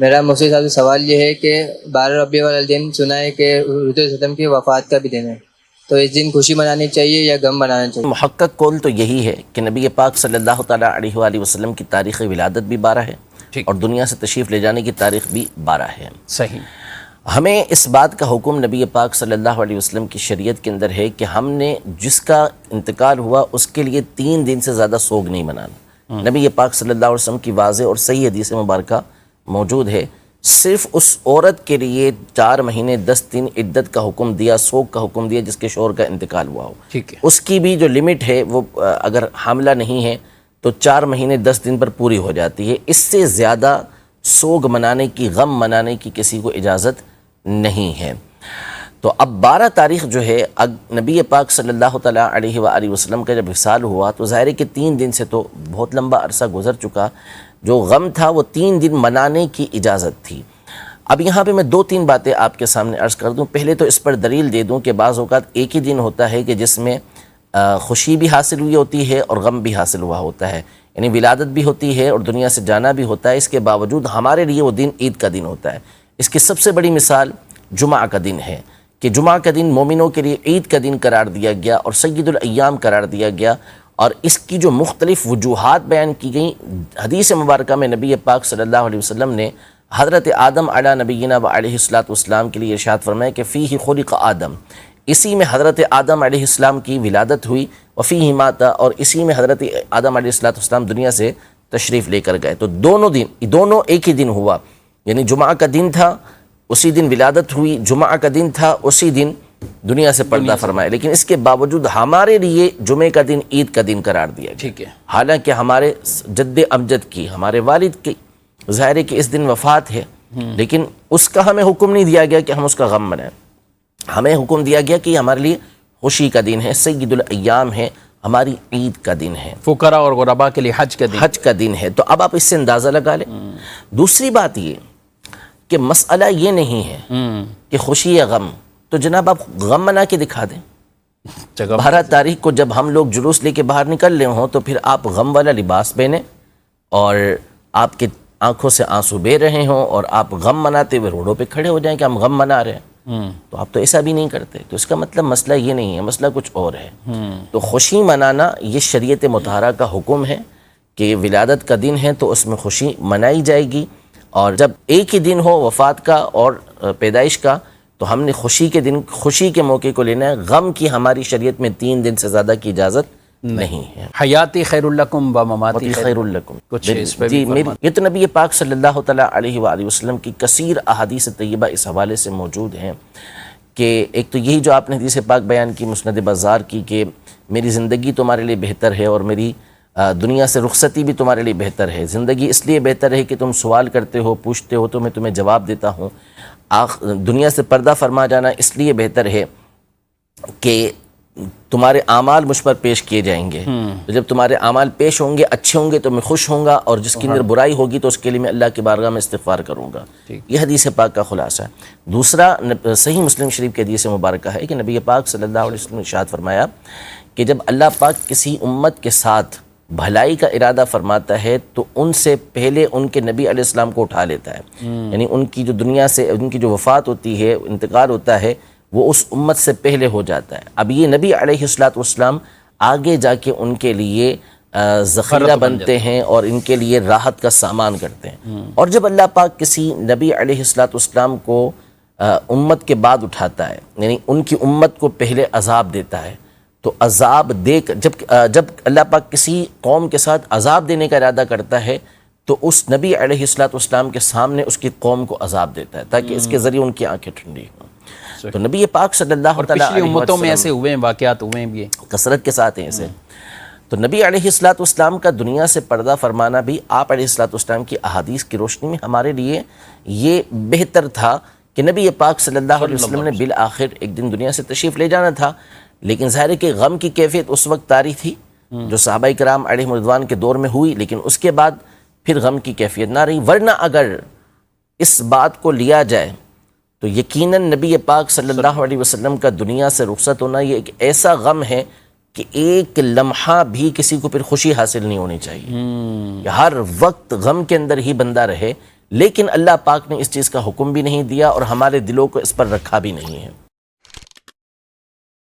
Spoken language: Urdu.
میرا مفتی صاحب سے سوال یہ ہے کہ 12 ربیع الاول دن سنا ہے کہ حضور صلی اللہ علیہ وسلم کی وفات کا بھی دن ہے، تو اس دن خوشی منانی چاہیے یا غم منانا چاہیے؟ محقق قول تو یہی ہے کہ نبی پاک صلی اللہ تعالیٰ علیہ وآلہ وسلم کی تاریخ ولادت بھی 12 ہے اور دنیا سے تشریف لے جانے کی تاریخ بھی 12 ہے۔ صحیح۔ ہمیں اس بات کا حکم نبی پاک صلی اللہ علیہ وسلم کی شریعت کے اندر ہے کہ ہم نے جس کا انتقال ہوا اس کے لیے 3 دن سے زیادہ سوگ نہیں منانا۔ نبی پاک صلی اللہ علیہ وسلم کی واضح اور صحیح حدیث مبارکہ موجود ہے، صرف اس عورت کے لیے 4 مہینے 10 دن عدت کا حکم دیا، سوگ کا حکم دیا جس کے شوہر کا انتقال ہوا ہو۔ ٹھیک ہے۔ اس کی بھی جو لمٹ ہے وہ اگر حاملہ نہیں ہے تو 4 مہینے 10 دن پر پوری ہو جاتی ہے۔ اس سے زیادہ سوگ منانے کی، غم منانے کی کسی کو اجازت نہیں ہے۔ تو اب 12 تاریخ جو ہے نبی پاک صلی اللہ تعالیٰ علیہ وآلہ وسلم کا جب وصال ہوا تو ظاہر ہے کہ 3 دن سے تو بہت لمبا عرصہ گزر چکا، جو غم تھا وہ 3 دن منانے کی اجازت تھی۔ اب یہاں پہ میں 2-3 باتیں آپ کے سامنے عرض کر دوں۔ پہلے تو اس پر دلیل دے دوں کہ بعض اوقات ایک ہی دن ہوتا ہے کہ جس میں خوشی بھی حاصل ہوئی ہوتی ہے اور غم بھی حاصل ہوا ہوتا ہے، یعنی ولادت بھی ہوتی ہے اور دنیا سے جانا بھی ہوتا ہے۔ اس کے باوجود ہمارے لیے وہ دن عید کا دن ہوتا ہے۔ اس کی سب سے بڑی مثال جمعہ کا دن ہے کہ جمعہ کا دن مومنوں کے لیے عید کا دن قرار دیا گیا اور سید الایام قرار دیا گیا، اور اس کی جو مختلف وجوہات بیان کی گئیں حدیث مبارکہ میں نبی پاک صلی اللہ علیہ وسلم نے حضرت آدم علی نبینا و علیہ السلام کے لیے ارشاد فرمایا کہ فیہ خلق آدم، اسی میں حضرت آدم علیہ السلام کی ولادت ہوئی، وفیہ مات، اور اسی میں حضرت آدم علیہ السلام دنیا سے تشریف لے کر گئے۔ تو دونوں ایک ہی دن ہوا، یعنی جمعہ کا دن تھا اسی دن ولادت ہوئی، جمعہ کا دن تھا اسی دن دنیا سے پردہ فرمایا، لیکن اس کے باوجود ہمارے لیے جمعے کا دن عید کا دن قرار دیا گیا۔ ٹھیک ہے۔ حالانکہ ہمارے جد امجد کی، ہمارے والد کی ظاہر ہے کہ اس دن وفات ہے، لیکن اس کا ہمیں حکم نہیں دیا گیا کہ ہم اس کا غم منائیں۔ ہمیں حکم دیا گیا کہ ہمارے لیے خوشی کا دن ہے، سید الایام ہے، ہماری عید کا دن ہے، فقراء اور غرباء کے لیے حج کا دن ہے۔ تو اب آپ اس سے اندازہ لگا لیں۔ دوسری بات یہ کہ مسئلہ یہ نہیں ہے کہ خوشی یا غم، تو جناب آپ غم منا کے دکھا دیں۔ 12 تاریخ کو جب ہم لوگ جلوس لے کے باہر نکل رہے ہوں تو پھر آپ غم والا لباس پہنیں اور آپ کے آنکھوں سے آنسو بہہ رہے ہوں اور آپ غم مناتے ہوئے روڈوں پہ کھڑے ہو جائیں کہ ہم غم منا رہے ہیں، تو آپ تو ایسا بھی نہیں کرتے۔ تو اس کا مطلب مسئلہ یہ نہیں ہے، مسئلہ کچھ اور ہے۔ تو خوشی منانا یہ شریعت مطہرہ کا حکم ہے کہ ولادت کا دن ہے تو اس میں خوشی منائی جائے گی، اور جب ایک ہی دن ہو وفات کا اور پیدائش کا تو ہم نے خوشی کے موقع کو لینا ہے۔ غم کی ہماری شریعت میں 3 دن سے زیادہ کی اجازت نہیں ہے۔ حیاتی خیر لکم و مماتی خیر لکم، کچھ اس پہ جی یہ تو نبی پاک صلی اللہ تعالیٰ علیہ وآلہ وسلم کی کثیر احادیث طیبہ اس حوالے سے موجود ہیں کہ ایک تو یہی جو آپ نے حدیث پاک بیان کی مسند بازار کی کہ میری زندگی تمہارے لیے بہتر ہے اور میری دنیا سے رخصتی بھی تمہارے لیے بہتر ہے۔ زندگی اس لیے بہتر ہے کہ تم سوال کرتے ہو، پوچھتے ہو تو میں تمہیں جواب دیتا ہوں۔ دنیا سے پردہ فرما جانا اس لیے بہتر ہے کہ تمہارے اعمال مجھ پر پیش کیے جائیں گے، تو جب تمہارے اعمال پیش ہوں گے، اچھے ہوں گے تو میں خوش ہوں گا، اور جس کی اندر برائی ہوگی تو اس کے لیے میں اللہ کی بارگاہ میں استغفار کروں گا۔ یہ حدیث پاک کا خلاصہ ہے۔ دوسرا صحیح مسلم شریف کی حدیث مبارکہ ہے کہ نبی پاک صلی اللہ علیہ وسلم نے ارشاد فرمایا کہ جب اللہ پاک کسی امت کے ساتھ بھلائی کا ارادہ فرماتا ہے تو ان سے پہلے ان کے نبی علیہ السلام کو اٹھا لیتا ہے، یعنی ان کی جو دنیا سے ان کی جو وفات ہوتی ہے، انتقال ہوتا ہے، وہ اس امت سے پہلے ہو جاتا ہے۔ اب یہ نبی علیہ السلام آگے جا کے ان کے لیے ذخیرہ بنتے ہیں اور ان کے لیے راحت کا سامان کرتے ہیں۔ اور جب اللہ پاک کسی نبی علیہ السلام کو امت کے بعد اٹھاتا ہے، یعنی ان کی امت کو پہلے عذاب دیتا ہے، تو عذاب دے کر جب اللہ پاک کسی قوم کے ساتھ عذاب دینے کا ارادہ کرتا ہے تو اس نبی علیہ السلام کے سامنے اس کی قوم کو عذاب دیتا ہے تاکہ اس کے ذریعے ان کی آنکھیں ٹھنڈی ہوں۔ تو نبی پاک صلی اللہ تعالیٰ پچھلی امتوں میں ایسے ہوئے ہیں، واقعات ہوئے ہیں بھی کثرت کے ساتھ ہیں ایسے۔ تو نبی علیہ السلام کا دنیا سے پردہ فرمانا بھی آپ علیہ السلام کی احادیث کی روشنی میں ہمارے لیے یہ بہتر تھا کہ نبی پاک صلی اللہ علیہ وسلم نے بالآخر ایک دن دنیا سے تشریف لے جانا تھا، لیکن ظاہر ہے کہ غم کی کیفیت اس وقت طاری تھی جو صحابہ کرام علیہم رضوان کے دور میں ہوئی، لیکن اس کے بعد پھر غم کی کیفیت نہ رہی۔ ورنہ اگر اس بات کو لیا جائے تو یقیناً نبی پاک صلی اللہ علیہ وسلم کا دنیا سے رخصت ہونا یہ ایک ایسا غم ہے کہ ایک لمحہ بھی کسی کو پھر خوشی حاصل نہیں ہونی چاہیے، کہ ہر وقت غم کے اندر ہی بندہ رہے، لیکن اللہ پاک نے اس چیز کا حکم بھی نہیں دیا اور ہمارے دلوں کو اس پر رکھا بھی نہیں ہے.